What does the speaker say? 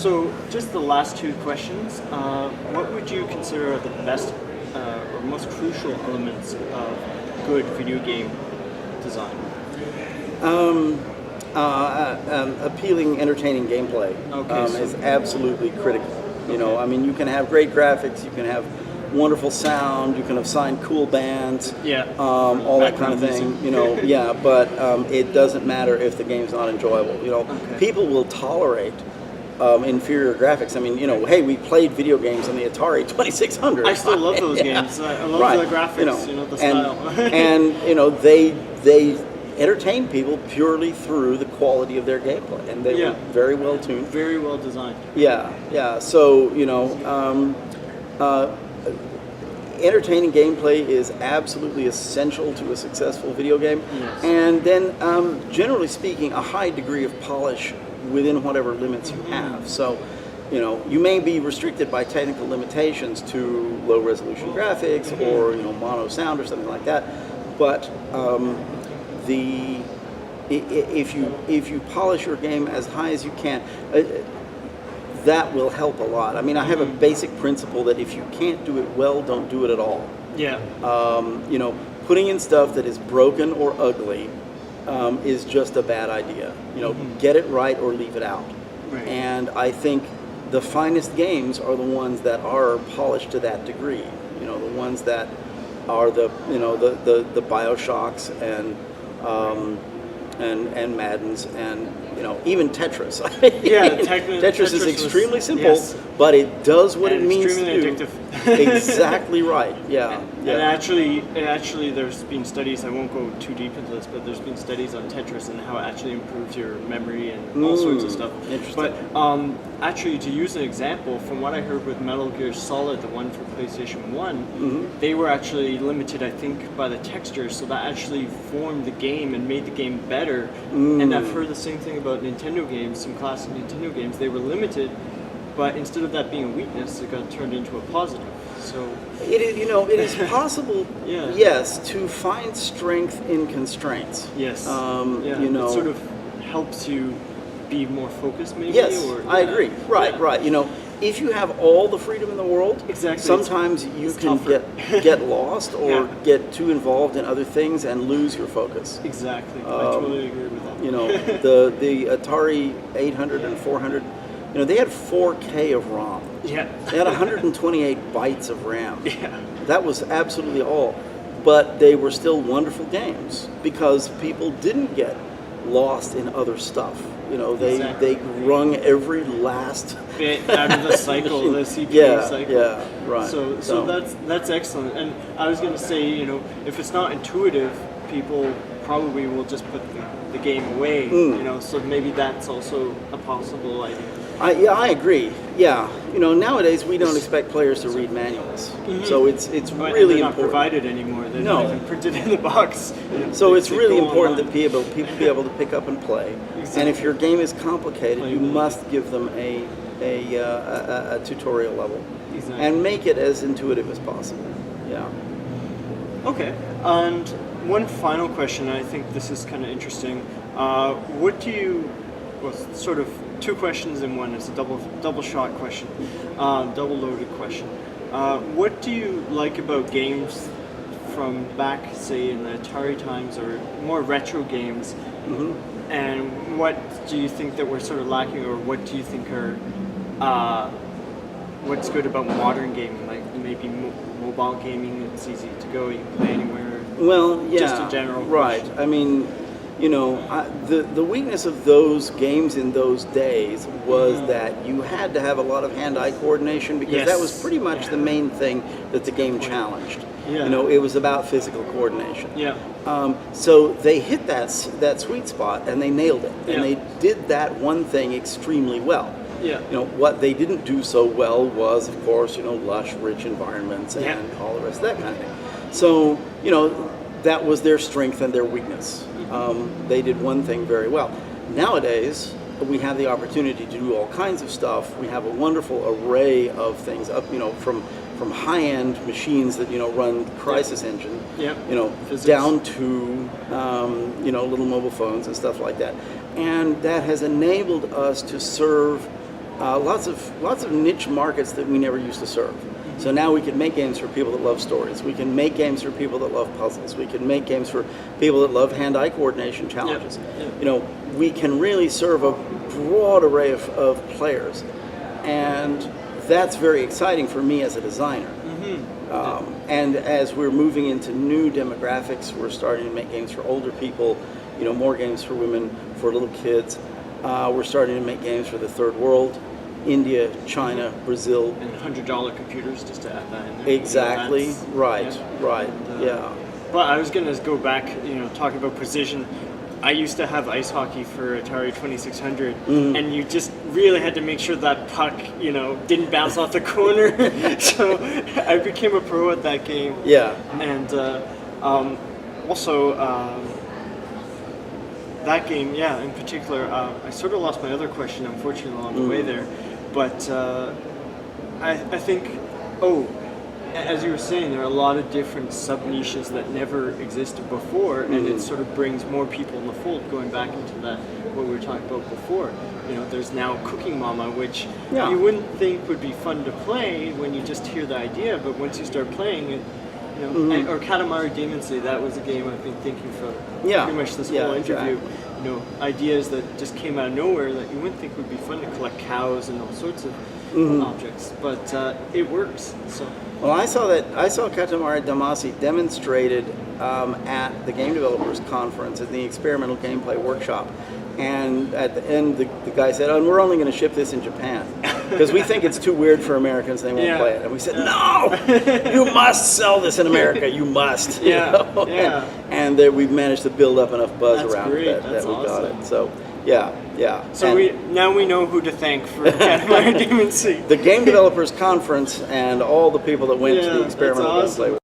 So, just the last two questions. What would you consider the best or most crucial elements of good video game design? Appealing, entertaining gameplay is absolutely critical. You know, I mean, you can have great graphics, you can have wonderful sound, you can assign cool bands, all that kind of thing. Music. You know, but it doesn't matter if the game's not enjoyable. You know, people will tolerate inferior graphics. I mean, you know, hey, we played video games on the Atari 2600. I still love those games. I love the graphics, the style. And you know, they entertain people purely through the quality of their gameplay, and they were very well tuned, very well designed. Yeah. So you know, entertaining gameplay is absolutely essential to a successful video game. Yes. And then, generally speaking, a high degree of polish within whatever limits you have. So, you know, you may be restricted by technical limitations to low resolution graphics or mono sound or something like that, but if you polish your game as high as you can, that will help a lot. I mean, I have a basic principle that if you can't do it well, don't do it at all. Yeah. You know, putting in stuff that is broken or ugly is just a bad idea. You know, get it right or leave it out. Right. And I think the finest games are the ones that are polished to that degree. You know, the ones that are the BioShocks and Maddens and even Tetris. Tetris is extremely simple, but it does what it means to do. Extremely addictive. Exactly right. Yeah. And actually, there's been studies. I won't go too deep into this, but there's been studies on Tetris and how it actually improves your memory and all sorts of stuff. Interesting. But actually, to use an example, from what I heard with Metal Gear Solid, the one for PlayStation 1, they were actually limited, I think, by the textures, so that actually formed the game and made the game better. And I've heard the same thing about Nintendo games, some classic Nintendo games. They were limited, but instead of that being a weakness, it got turned into a positive. So it is possible, yes, to find strength in constraints. Yes. It sort of helps you be more focused, maybe. Yes, I agree. Right. You know, if you have all the freedom in the world, sometimes you can get lost or get too involved in other things and lose your focus. Exactly. I totally agree with that. You know, the Atari 800 and 400. You know, they had 4K of ROM. Yeah. They had 128 bytes of RAM. Yeah. That was absolutely all. But they were still wonderful games because people didn't get lost in other stuff. You know, they wrung every last bit out of the cycle, the CPU cycle. Yeah, right. So that's excellent. And I was going to say, if it's not intuitive, people probably will just put the game away. So maybe that's also a possible idea. I agree. Yeah, nowadays we don't expect players to read manuals, so it's really not important. Provided anymore. They're not even printed in the box. So it's really important that people be able to pick up and play. Exactly. And if your game is complicated, you must give them a tutorial level, and make it as intuitive as possible. Yeah. Okay. And one final question. I think this is kind of interesting. Sort of two questions in one. It's a double shot question, double loaded question. What do you like about games from back, say, in the Atari times or more retro games? And what do you think that we're sort of lacking, or what do you think are what's good about modern gaming, like maybe mobile gaming? It's easy to go, you can play anywhere. Well, yeah, just a general right. question. I mean, the weakness of those games in those days was that you had to have a lot of hand-eye coordination because that was pretty much the main thing that the game challenged. Yeah. It was about physical coordination. Yeah. So they hit that sweet spot and they nailed it, and they did that one thing extremely well. Yeah. What they didn't do so well was, of course, lush, rich environments and all the rest of that kind of thing. So, that was their strength and their weakness. They did one thing very well. Nowadays, we have the opportunity to do all kinds of stuff. We have a wonderful array of things up, from high-end machines that run Crysis Engine, down to little mobile phones and stuff like that. And that has enabled us to serve lots of niche markets that we never used to serve. So now we can make games for people that love stories. We can make games for people that love puzzles. We can make games for people that love hand-eye coordination challenges. You know, we can really serve a broad array of players, and that's very exciting for me as a designer. And as we're moving into new demographics, we're starting to make games for older people, you know, more games for women, for little kids. We're starting to make games for the third world, India, China, Brazil. And $100 computers, just to add that in there. Exactly. You know, right. Yeah. But I was going to go back, you know, talking about precision. I used to have ice hockey for Atari 2600, and you just really had to make sure that puck, you know, didn't bounce off the corner. So I became a pro at that game. Yeah. And also, that game, in particular, I sort of lost my other question, unfortunately, along the way there. But I think, as you were saying, there are a lot of different sub-niches that never existed before, and it sort of brings more people in the fold, going back into that, what we were talking about before. You know, there's now Cooking Mama, which you wouldn't think would be fun to play when you just hear the idea, but once you start playing it, you know, or Katamari Demon Slayer, that was a game I've been thinking for pretty much this whole interview. Exactly. You know, ideas that just came out of nowhere that you wouldn't think would be fun to collect cows and all sorts of objects, but it works. So. Well, I saw Katamari Damacy demonstrated at the Game Developers Conference at the Experimental Gameplay Workshop, and at the end, the guy said, "Oh, and we're only going to ship this in Japan because we think it's too weird for Americans; they won't play it." And we said, "No, you must sell this in America. You must." You know? And we've managed to build up enough buzz around it that we got it. So. Yeah. So now we know who to thank for Katamari Demon Slayer. The Game Developers Conference and all the people that went to the Experimental Gameplay